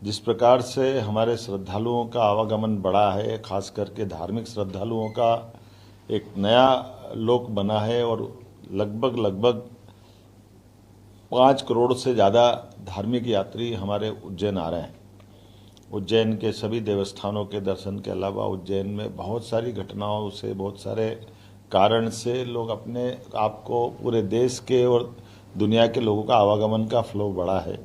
जिस प्रकार से हमारे श्रद्धालुओं का आवागमन बढ़ा है, खास करके धार्मिक श्रद्धालुओं का एक नया लोक बना है और लगभग लगभग 5 करोड़ से ज़्यादा धार्मिक यात्री हमारे उज्जैन आ रहे हैं। उज्जैन के सभी देवस्थानों के दर्शन के अलावा उज्जैन में बहुत सारी घटनाओं से, बहुत सारे कारण से लोग अपने आप को पूरे देश के और दुनिया के लोगों का आवागमन का फ्लो बढ़ा है।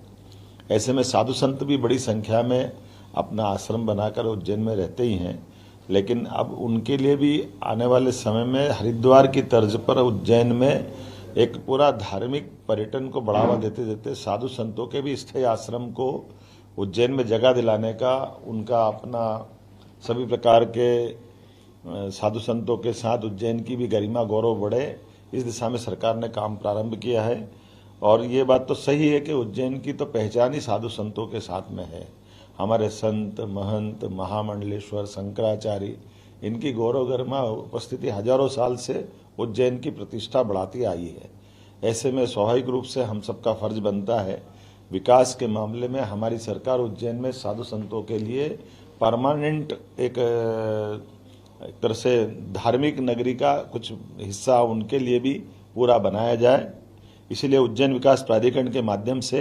ऐसे में साधु संत भी बड़ी संख्या में अपना आश्रम बनाकर उज्जैन में रहते ही हैं, लेकिन अब उनके लिए भी आने वाले समय में हरिद्वार की तर्ज पर उज्जैन में एक पूरा धार्मिक पर्यटन को बढ़ावा देते देते साधु संतों के भी स्थायी आश्रम को उज्जैन में जगह दिलाने का, उनका अपना सभी प्रकार के साधु संतों के साथ उज्जैन की भी गरिमा गौरव बढ़े, इस दिशा में सरकार ने काम प्रारंभ किया है। और ये बात तो सही है कि उज्जैन की तो पहचान ही साधु संतों के साथ में है। हमारे संत, महंत, महामंडलेश्वर, शंकराचार्य, इनकी गौरव गरिमा उपस्थिति हजारों साल से उज्जैन की प्रतिष्ठा बढ़ाती आई है। ऐसे में स्वाभाविक रूप से हम सबका फर्ज बनता है, विकास के मामले में हमारी सरकार उज्जैन में साधु संतों के लिए परमानेंट एक तरह से धार्मिक नगरी का कुछ हिस्सा उनके लिए भी पूरा बनाया जाए। इसीलिए उज्जैन विकास प्राधिकरण के माध्यम से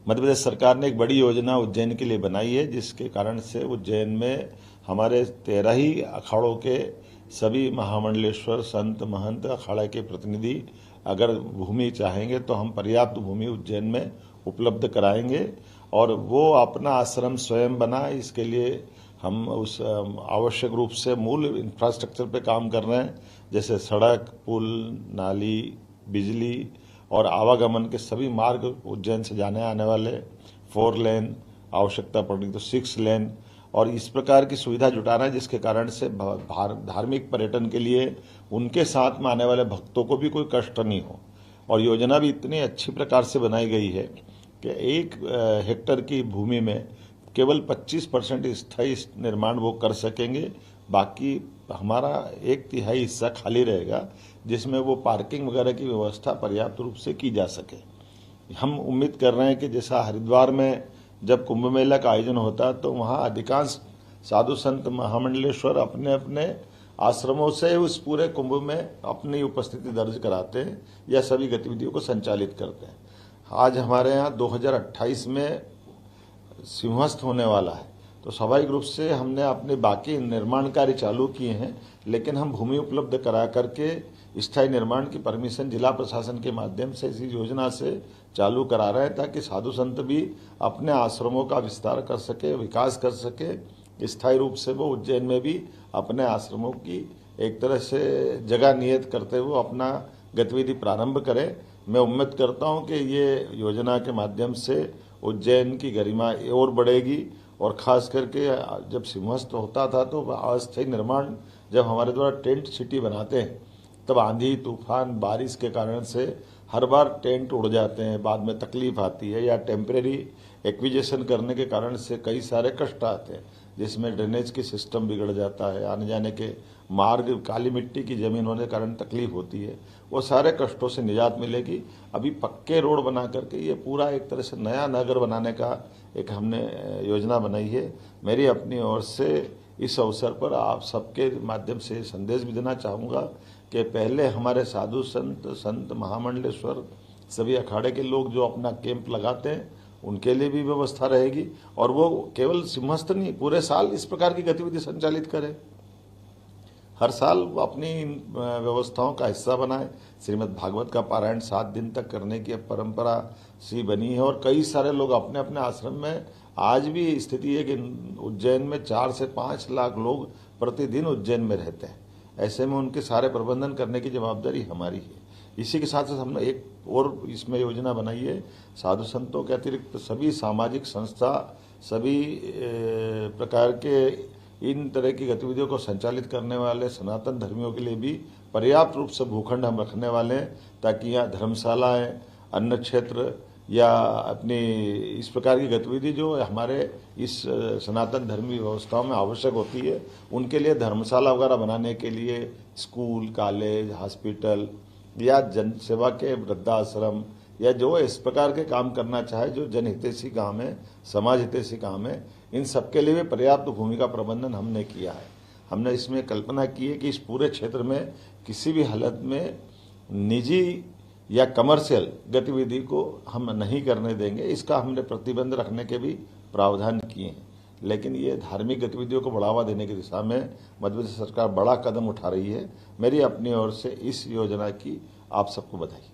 मध्य प्रदेश सरकार ने एक बड़ी योजना उज्जैन के लिए बनाई है, जिसके कारण से उज्जैन में हमारे 13 ही अखाड़ों के सभी महामंडलेश्वर, संत, महंत, अखाड़ा के प्रतिनिधि अगर भूमि चाहेंगे तो हम पर्याप्त भूमि उज्जैन में उपलब्ध कराएंगे और वो अपना आश्रम स्वयं बनाए। इसके लिए हम उस आवश्यक रूप से मूल इंफ्रास्ट्रक्चर पे काम कर रहे हैं, जैसे सड़क, पुल, नाली, बिजली और आवागमन के सभी मार्ग उज्जैन से जाने आने वाले 4 लेन, आवश्यकता पड़ेगी तो 6 लेन, और इस प्रकार की सुविधा जुटा रहे हैं, जिसके कारण से धार्मिक पर्यटन के लिए उनके साथ में आने वाले भक्तों को भी कोई कष्ट नहीं हो। और योजना भी इतनी अच्छी प्रकार से बनाई गई है कि 1 हेक्टेयर की भूमि में केवल 25% स्थायी निर्माण वो कर सकेंगे, बाकी हमारा 1/3 हिस्सा खाली रहेगा, जिसमें वो पार्किंग वगैरह की व्यवस्था पर्याप्त रूप से की जा सके। हम उम्मीद कर रहे हैं कि जैसा हरिद्वार में जब कुंभ मेला का आयोजन होता है तो वहाँ अधिकांश साधु संत, महामंडलेश्वर अपने अपने आश्रमों से उस पूरे कुंभ में अपनी उपस्थिति दर्ज कराते हैं या सभी गतिविधियों को संचालित करते हैं। आज हमारे यहाँ 2028 में सिंहस्थ होने वाला है, तो स्वाभाविक रूप से हमने अपने बाकी निर्माण कार्य चालू किए हैं, लेकिन हम भूमि उपलब्ध करा करके स्थायी निर्माण की परमिशन जिला प्रशासन के माध्यम से इसी योजना से चालू करा रहे हैं, ताकि साधु संत भी अपने आश्रमों का विस्तार कर सके, विकास कर सके। स्थायी रूप से वो उज्जैन में भी अपने आश्रमों की एक तरह से जगह नियत करते हुए अपना गतिविधि प्रारंभ करें। मैं उम्मीद करता हूं कि ये योजना के माध्यम से उज्जैन की गरिमा और बढ़ेगी, और खास करके जब सिंहस्थ होता था तो अस्थायी निर्माण जब हमारे द्वारा टेंट सिटी बनाते हैं तब आंधी, तूफान, बारिश के कारण से हर बार टेंट उड़ जाते हैं, बाद में तकलीफ आती है, या टेम्परेरी एक्विजिशन करने के कारण से कई सारे कष्ट आते हैं, जिसमें ड्रेनेज की सिस्टम बिगड़ जाता है, आने जाने के मार्ग काली मिट्टी की जमीन होने के कारण तकलीफ होती है। वो सारे कष्टों से निजात मिलेगी। अभी पक्के रोड बना करके ये पूरा एक तरह से नया नगर बनाने का एक हमने योजना बनाई है। मेरी अपनी ओर से इस अवसर पर आप सबके माध्यम से संदेश भी देना चाहूँगा कि पहले हमारे साधु संत, महामंडलेश्वर, सभी अखाड़े के लोग जो अपना कैंप लगाते हैं उनके लिए भी व्यवस्था रहेगी, और वो केवल सिंहस्थ नहीं, पूरे साल इस प्रकार की गतिविधि संचालित करें। हर साल वो अपनी व्यवस्थाओं का हिस्सा बनाए। श्रीमद् भागवत का पारायण 7 दिन तक करने की परंपरा सी बनी है, और कई सारे लोग अपने अपने आश्रम में, आज भी स्थिति है कि उज्जैन में 4 से 5 लाख लोग प्रतिदिन उज्जैन में रहते हैं। ऐसे में उनके सारे प्रबंधन करने की जवाबदारी हमारी है। इसी के साथ साथ हमने एक और इसमें योजना बनाई है, साधु संतों के अतिरिक्त सभी सामाजिक संस्था, सभी प्रकार के इन तरह की गतिविधियों को संचालित करने वाले सनातन धर्मियों के लिए भी पर्याप्त रूप से भूखंड हम रखने वाले हैं, ताकि यहाँ धर्मशालाएं, अन्न क्षेत्र या अपनी इस प्रकार की गतिविधि जो हमारे इस सनातन धर्मी व्यवस्थाओं में आवश्यक होती है, उनके लिए धर्मशाला वगैरह बनाने के लिए स्कूल, कॉलेज, हॉस्पिटल या जन सेवा के वृद्धाश्रम या जो इस प्रकार के काम करना चाहे जो जनहितैषी काम है, समाज हितैषी काम है, इन सबके लिए भी पर्याप्त भूमि का प्रबंधन हमने किया है। हमने इसमें कल्पना की है कि इस पूरे क्षेत्र में किसी भी हालत में निजी या कमर्शियल गतिविधि को हम नहीं करने देंगे। इसका हमने प्रतिबंध रखने के भी प्रावधान किए हैं। लेकिन ये धार्मिक गतिविधियों को बढ़ावा देने की दिशा में मध्य प्रदेश सरकार बड़ा कदम उठा रही है। मेरी अपनी ओर से इस योजना की आप सबको बधाई।